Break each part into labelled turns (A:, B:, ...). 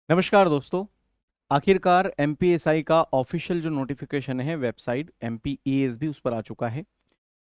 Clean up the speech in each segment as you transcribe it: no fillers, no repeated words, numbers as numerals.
A: नमस्कार दोस्तों। आखिरकार एमपीएसआई का ऑफिशियल जो नोटिफिकेशन है वेबसाइट एमपीईएसबी उस पर आ चुका है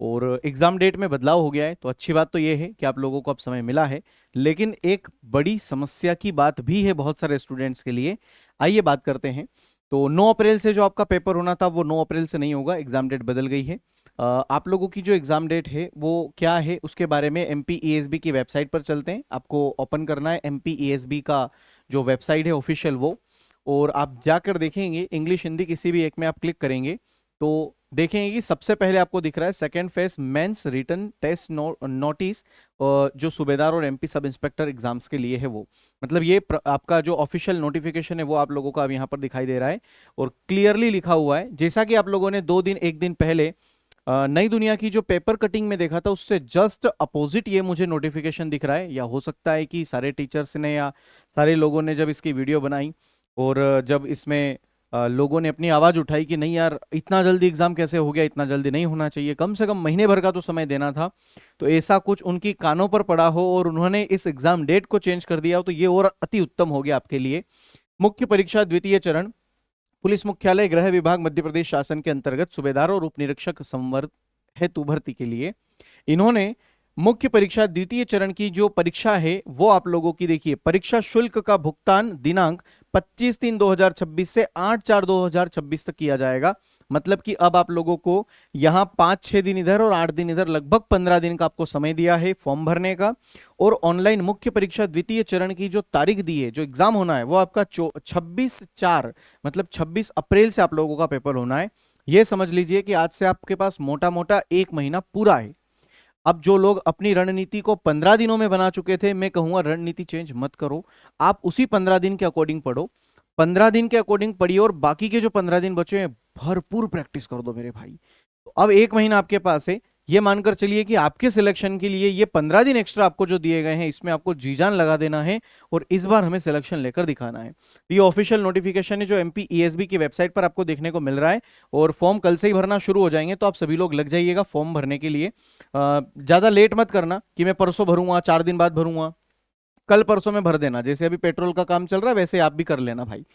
A: और एग्ज़ाम डेट में बदलाव हो गया है। तो अच्छी बात तो ये है कि आप लोगों को अब समय मिला है, लेकिन एक बड़ी समस्या की बात भी है बहुत सारे स्टूडेंट्स के लिए। आइए बात करते हैं। तो 9 अप्रैल से जो आपका पेपर होना था वो 9 अप्रैल से नहीं होगा, एग्ज़ाम डेट बदल गई है। आप लोगों की जो एग्ज़ाम डेट है वो क्या है उसके बारे में एमपीईएसबी की वेबसाइट पर चलते हैं। आपको ओपन करना है एमपीईएसबी का जो वेबसाइट है ऑफिशियल वो, और आप जाकर देखेंगे इंग्लिश हिंदी किसी भी एक में आप क्लिक करेंगे तो देखेंगे कि सबसे पहले आपको दिख रहा है second phase mains written test notice, जो सूबेदार और एमपी सब इंस्पेक्टर एग्जाम्स के लिए है वो। मतलब ये आपका जो ऑफिशियल नोटिफिकेशन है वो आप लोगों को अब यहाँ पर दिखाई दे रहा है और क्लियरली लिखा हुआ है। जैसा कि आप लोगों ने एक दिन पहले नई दुनिया की जो पेपर कटिंग में देखा था उससे जस्ट अपोजिट ये मुझे नोटिफिकेशन दिख रहा है। या हो सकता है कि सारे टीचर्स ने या सारे लोगों ने जब इसकी वीडियो बनाई और जब इसमें लोगों ने अपनी आवाज़ उठाई कि नहीं यार इतना जल्दी एग्ज़ाम कैसे हो गया, इतना जल्दी नहीं होना चाहिए, कम से कम महीने भर का तो समय देना था। तो ऐसा कुछ उनकी कानों पर पड़ा हो और उन्होंने इस एग्ज़ाम डेट को चेंज कर दिया हो तो ये और अति उत्तम हो गया आपके लिए। मुख्य परीक्षा द्वितीय चरण, पुलिस मुख्यालय गृह विभाग मध्य प्रदेश शासन के अंतर्गत सूबेदार और उप निरीक्षक संवर्ग हेतु भर्ती के लिए इन्होंने मुख्य परीक्षा द्वितीय चरण की जो परीक्षा है वो आप लोगों की देखिए, परीक्षा शुल्क का भुगतान दिनांक 25/3/2026 से 8/4/2026 तक किया जाएगा। मतलब कि अब आप लोगों को यहाँ 5-6 दिन इधर और 8 दिन इधर, लगभग 15 दिन का आपको समय दिया है फॉर्म भरने का। और ऑनलाइन मुख्य परीक्षा द्वितीय चरण की जो तारीख दी है, जो एग्जाम होना है वो आपका 26/4 मतलब 26 अप्रैल से आप लोगों का पेपर होना है। ये समझ लीजिए कि आज से आपके पास मोटा मोटा एक महीना पूरा है। अब जो लोग अपनी रणनीति को 15 दिनों में बना चुके थे, मैं कहूंगा रणनीति चेंज मत करो, आप उसी 15 दिन के अकॉर्डिंग पढ़ो। 15 दिन के अकॉर्डिंग पढ़िए और बाकी के जो 15 दिन बचे हैं भरपूर प्रैक्टिस कर दो मेरे भाई। तो अब एक महीना आपके पास है, ये मानकर चलिए कि आपके सिलेक्शन के लिए ये 15 दिन एक्स्ट्रा आपको जो दिए गए हैं इसमें आपको जी जान लगा देना है और इस बार हमें सिलेक्शन लेकर दिखाना है। तो ये ऑफिशियल नोटिफिकेशन है जो एमपीईएसबी की वेबसाइट पर आपको देखने को मिल रहा है और फॉर्म कल से ही भरना शुरू हो जाएंगे। तो आप सभी लोग लग जाइएगा फॉर्म भरने के लिए। ज़्यादा लेट मत करना कि मैं परसों भरूंगा, 4 दिन बाद भरूंगा, कल परसों में भर देना। जैसे अभी पेट्रोल का काम चल रहा है वैसे आप भी कर लेना भाई।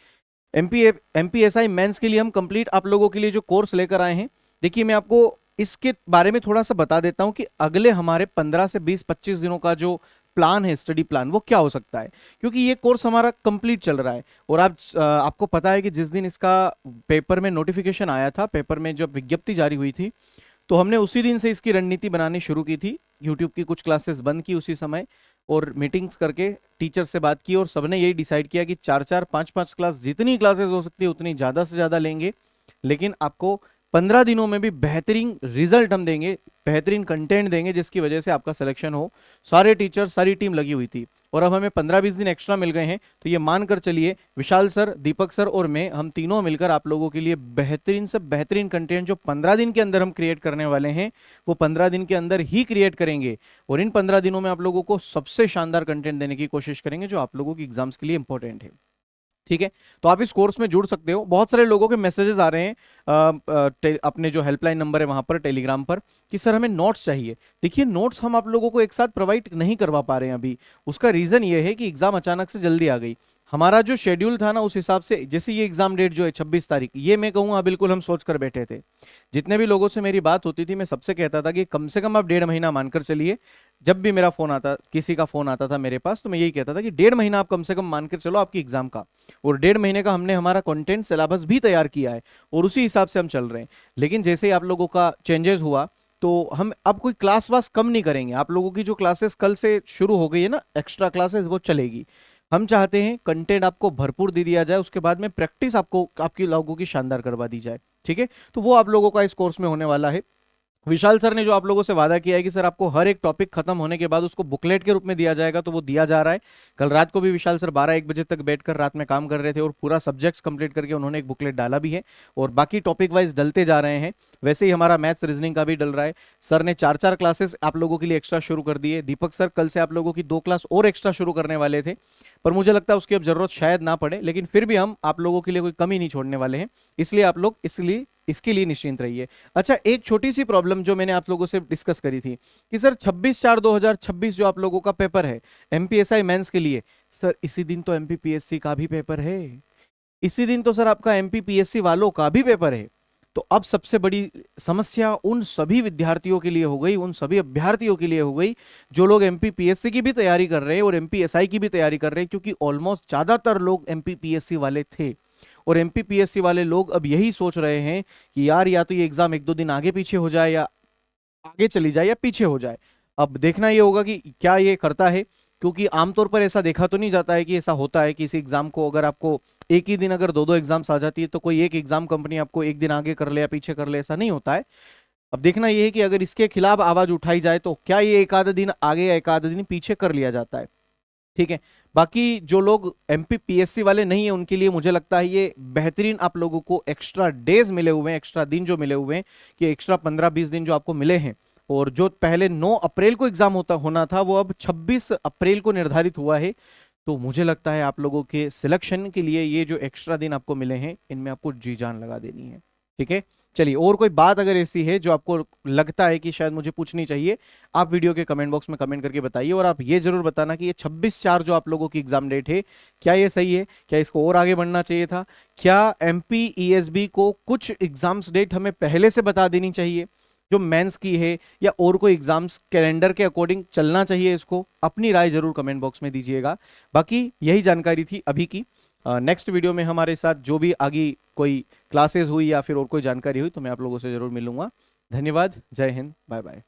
A: एमपीएसआई मेंस के लिए हम कंप्लीट आप लोगों के लिए जो कोर्स लेकर आए हैं, देखिए मैं आपको इसके बारे में थोड़ा सा बता देता हूं कि अगले हमारे 15 से 20-25 दिनों का जो प्लान है, स्टडी प्लान, वो क्या हो सकता है। क्योंकि ये कोर्स हमारा कंप्लीट चल रहा है और आपको पता है कि जिस दिन इसका पेपर में नोटिफिकेशन आया था, पेपर में जब विज्ञप्ति जारी हुई थी, तो हमने उसी दिन से इसकी रणनीति बनानी शुरू की थी। यूट्यूब की कुछ क्लासेस बंद की उसी समय और मीटिंग्स करके टीचर से बात की और सबने यही डिसाइड किया कि 4-4 5-5 क्लास, जितनी क्लासेस हो सकती है उतनी ज़्यादा से ज़्यादा लेंगे, लेकिन आपको 15 दिनों में भी बेहतरीन रिजल्ट हम देंगे, बेहतरीन कंटेंट देंगे जिसकी वजह से आपका सिलेक्शन हो। सारे टीचर, सारी टीम लगी हुई थी और अब हमें 15-20 दिन एक्स्ट्रा मिल गए हैं। तो ये मानकर चलिए विशाल सर, दीपक सर और मैं, हम तीनों मिलकर आप लोगों के लिए बेहतरीन से बेहतरीन कंटेंट जो 15 दिन के अंदर हम क्रिएट करने वाले हैं वो 15 दिन के अंदर ही क्रिएट करेंगे और इन 15 दिनों में आप लोगों को सबसे शानदार कंटेंट देने की कोशिश करेंगे जो आप लोगों की एग्जाम्स के लिए इंपॉर्टेंट है। ठीक है, तो आप इस कोर्स में जुड़ सकते हो। बहुत सारे लोगों के मैसेजेस आ रहे हैं अपने जो हेल्पलाइन नंबर है वहां पर, टेलीग्राम पर, कि सर हमें नोट्स चाहिए। देखिए नोट्स हम आप लोगों को एक साथ प्रोवाइड नहीं करवा पा रहे हैं अभी। उसका रीजन ये है कि एग्जाम अचानक से जल्दी आ गई। हमारा जो शेड्यूल था ना उस हिसाब से, जैसे ये एग्जाम डेट जो है 26 तारीख, ये मैं कहूँगा बिल्कुल हम सोच कर बैठे थे। जितने भी लोगों से मेरी बात होती थी मैं सबसे कहता था कि कम से कम आप 1.5 महीना मानकर चलिए। जब भी मेरा फोन आता, किसी का फोन आता था मेरे पास, तो मैं यही कहता था कि 1.5 महीना आप कम से कम मानकर चलो आपकी एग्जाम का। और 1.5 महीने का हमने हमारा कंटेंट सिलेबस भी तैयार किया है और उसी हिसाब से हम चल रहे हैं। लेकिन जैसे ही आप लोगों का चेंजेस हुआ तो हम अब कोई क्लास वास कम नहीं करेंगे। आप लोगों की जो क्लासेस कल से शुरू हो गई है ना, एक्स्ट्रा क्लासेस, वो चलेगी। हम चाहते हैं कंटेंट आपको भरपूर दे दिया जाए, उसके बाद में प्रैक्टिस आपको आपकी लोगों की शानदार करवा दी जाए। ठीक है, तो वो आप लोगों का इस कोर्स में होने वाला है। विशाल सर ने जो आप लोगों से वादा किया है कि सर आपको हर एक टॉपिक खत्म होने के बाद उसको बुकलेट के रूप में दिया जाएगा, तो वो दिया जा रहा है। कल रात को भी विशाल सर 12-1 बजे तक बैठकर रात में काम कर रहे थे और पूरा सब्जेक्ट्स कंप्लीट करके उन्होंने एक बुकलेट डाला भी है और बाकी टॉपिक वाइज डलते जा रहे हैं। वैसे ही हमारा मैथ्स रीजनिंग का भी डल रहा है। सर ने 4-4 क्लासेस आप लोगों के लिए एक्स्ट्रा शुरू कर दिए। दीपक सर कल से आप लोगों की 2 क्लास और एक्स्ट्रा शुरू करने वाले थे, पर मुझे लगता है उसकी अब जरूरत शायद ना पड़े, लेकिन फिर भी हम आप लोगों के लिए कोई कमी नहीं छोड़ने वाले हैं। इसलिए आप लोग इसके लिए निश्चिंत रहिए। अच्छा, एक छोटी सी प्रॉब्लम जो मैंने आप लोगों से डिस्कस करी थी कि सर 26/4/2026 जो आप लोगों का पेपर है एमपीएसआई मेंस के लिए, सर इसी दिन तो एमपीपीएससी का भी पेपर है, इसी दिन तो सर आपका एमपीपीएससी वालों का भी पेपर है। तो अब सबसे बड़ी समस्या उन सभी विद्यार्थियों के लिए हो गई, उन सभी अभ्यर्थियों के लिए हो गई जो लोग एमपीपीएससी की भी तैयारी कर रहे हैं और एमपीएसआई की भी तैयारी कर रहे हैं, क्योंकि ऑलमोस्ट ज्यादातर लोग एमपीपीएससी वाले थे। और एमपीपीएससी वाले लोग अब यही सोच रहे हैं कि यार या तो ये एग्जाम एक दो दिन आगे पीछे हो जाए, या आगे चली जाए या पीछे हो जाए। अब देखना ये होगा कि क्या ये करता है, क्योंकि आमतौर पर ऐसा देखा तो नहीं जाता है कि ऐसा होता है कि इस एग्जाम को अगर आपको एक ही दिन अगर दो दो एग्जाम्स आ जाती है तो कोई एक एग्जाम कंपनी आपको एक दिन आगे कर ले या पीछे कर ले, ऐसा नहीं होता है। अब देखना ये है कि अगर इसके खिलाफ आवाज उठाई जाए तो क्या ये एक आधा दिन आगे या एक आधा दिन पीछे कर लिया जाता है। ठीक है। बाकी जो लोग एमपीपीएससी वाले नहीं है उनके लिए मुझे लगता है ये बेहतरीन, आप लोगों को एक्स्ट्रा डेज मिले हुए हैं, एक्स्ट्रा दिन जो मिले हुए हैं, कि एक्स्ट्रा 15-20 दिन जो आपको मिले हैं। और जो पहले 9 अप्रैल को एग्जाम होना था वो अब 26 अप्रैल को निर्धारित हुआ है। तो मुझे लगता है आप लोगों के सिलेक्शन के लिए ये जो एक्स्ट्रा दिन आपको मिले हैं इनमें आपको जी जान लगा देनी है। ठीक है। चलिए, और कोई बात अगर ऐसी है जो आपको लगता है कि शायद मुझे पूछनी चाहिए, आप वीडियो के कमेंट बॉक्स में कमेंट करके बताइए। और आप ये जरूर बताना कि ये 26/4 जो आप लोगों की एग्जाम डेट है, क्या ये सही है, क्या इसको और आगे बढ़ना चाहिए था, क्या एमपीईएसबी को कुछ एग्जाम्स डेट हमें पहले से बता देनी चाहिए जो मेंस की है, या और कोई एग्जाम्स कैलेंडर के अकॉर्डिंग चलना चाहिए, इसको अपनी राय जरूर कमेंट बॉक्स में दीजिएगा। बाकी यही जानकारी थी अभी की। नेक्स्ट वीडियो में हमारे साथ जो भी आगे कोई क्लासेस हुई या फिर और कोई जानकारी हुई तो मैं आप लोगों से जरूर मिलूंगा। धन्यवाद, जय हिंद, बाय बाय।